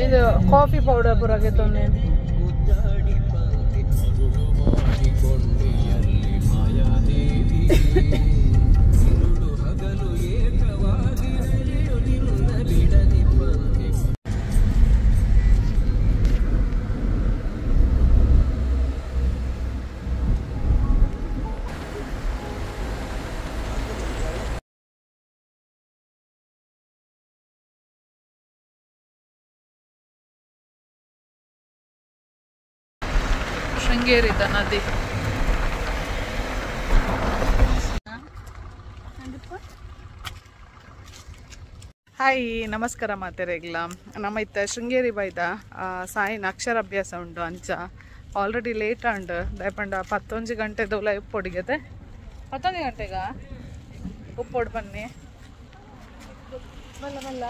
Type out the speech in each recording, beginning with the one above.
ಇದು coffee powder ಪುರಾಗೆ ತೊಂದೆ Sringeri ನದಿ. Hi ನಮಸ್ಕಾರ ಮಾತೆರೆಗ್ಲ ನಮ್ಮ ಇತ್ತ ಶೃಂಗೇರಿ ಬೈದ ಸಾಯಿನ ಅಕ್ಷರಾಭ್ಯಾಸ ಉಂಡು ಅಂಚ ಆಲ್ರೆಡಿ ಲೇಟ್ ಅಂಡ್ ದಯಪಂಡ 11 ಗಂಟೆದೋಲ ಉಪ್ಪೊಡಿಗತೆ 11 ಗಂಟೆಗ ಉಪ್ಪೊಡು ಬನ್ನಿ ಮಲ್ಲ ಮಲ್ಲ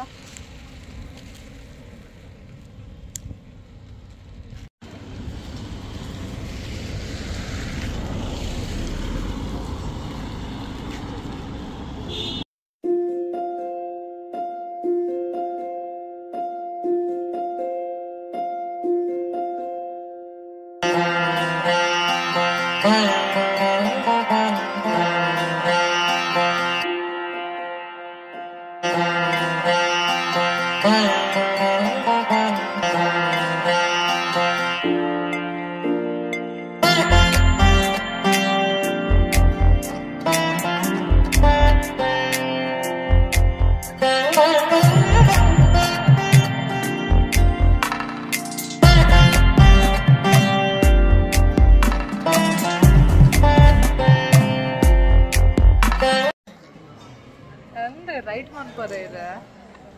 ರೈಟ್ ಮಾನ್ ಪರ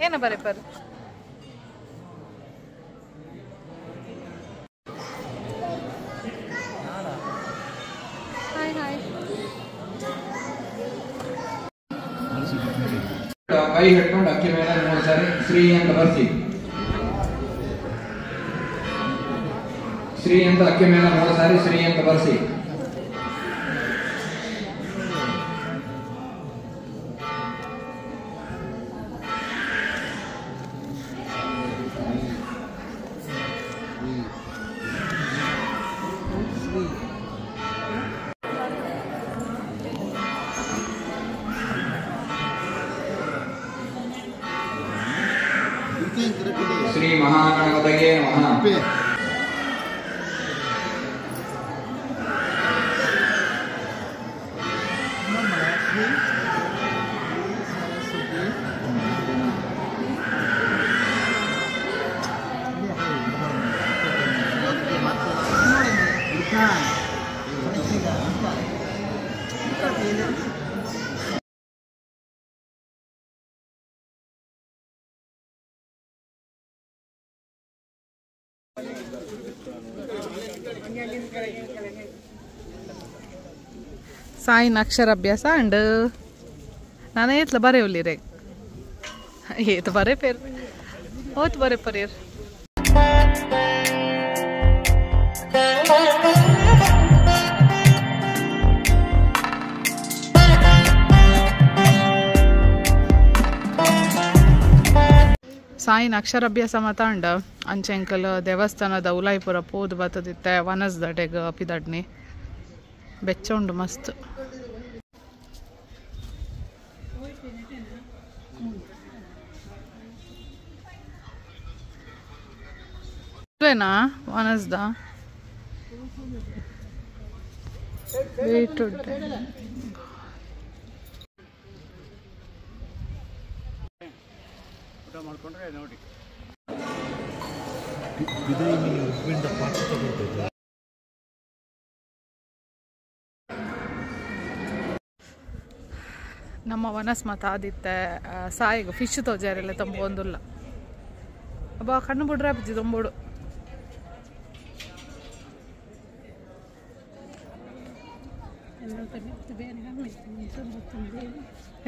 ಏನ ಬರೇ ಪರ್ ಹಾಯ್ ಹಾಯ್ ಕೈ ಹಿಡ್ಕೊಂಡು ಅಕ್ಕಿ ಮೇಲೆ 3 ಸಾರಿ ಶ್ರೀ ಅಂತ ಬರ್ಸಿ. ಶ್ರೀ ಅಂತ ಅಕ್ಕಿ ಮೇಲೆ 3 ಸಾರಿ ಶ್ರೀ ಅಂತ ಬರ್ಸಿ. ಶ್ರೀ ಮಹಾಗಣಪತಿಗೆ ನಮಃ. ಸಾಯಿನ ಅಕ್ಷರಾಭ್ಯಾಸ ಅಂಡ್ ನಾನು ಏತ್ಲ ಬರೆಯುಲ್ಲಿ ರೇ ಏತ್ ಬರೇ ಪೇರ್ ಓತ್ ಬರೇ ಪರೇರ್ ಸಾಯಿನ ಅಕ್ಷರಾಭ್ಯಾಸ ಮಾತಾಂಡ ಅಂಚೆಂಕಲ್ ದೇವಸ್ಥಾನದ ಉಲಾಯಿಪುರ ಪೋದು ಬತ್ತದಿತ್ತೆ ವನಸ್ದಡೆಗ್ ಪಿದಡ್ನಿ ಬೆಚ್ಚ ಉಂಡು ಮಸ್ತ್. ಇವೇನಾ ವನಸ್ದ ವೇಟ್ ಉಂಟೆ ಮಾಡ್ಕೊಂಡ್ರೆ ನೋಡಿ ನಮ್ಮ ವನಸ್ ಮತ ಆದಿತ್ತೆ ಸಾಯಿಗೆ ಫಿಶ್ ತೋಜಾರೆಲ್ಲ ತಂಬೊಂದುಲ್ಲ ಅಬ್ಬ ಕಣ್ಣು ಬಿಡ್ರೆ ಅಪ್ಪಿ ತೊಂಬೋಡು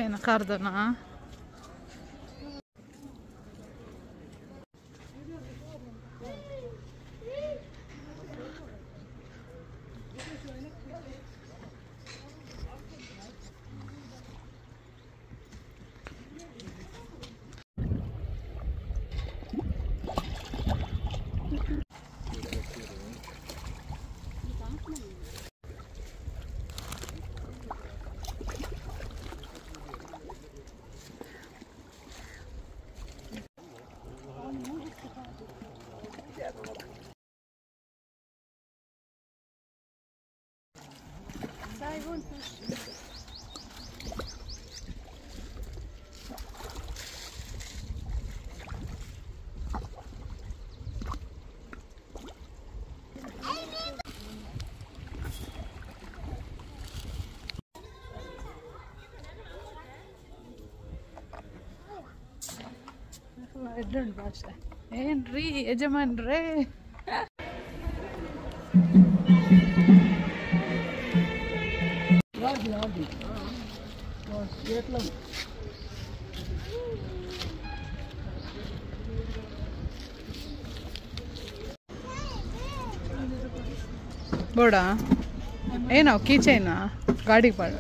ಏನ ಕಾರ್ದನಾ ಭಾಷೆ ಏನ್ರಿ ಯಜಮಾನ್ರೇ. ಬೋಡ ಏನೋ ಕೀಚೈನಾ ಗಾಡಿ ಪಾಡ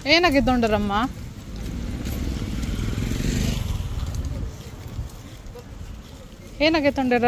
ಏನಾಗಿತ್ತೊಂಡರಮ್ಮ ಏನಾಗೈತೊಂಡರ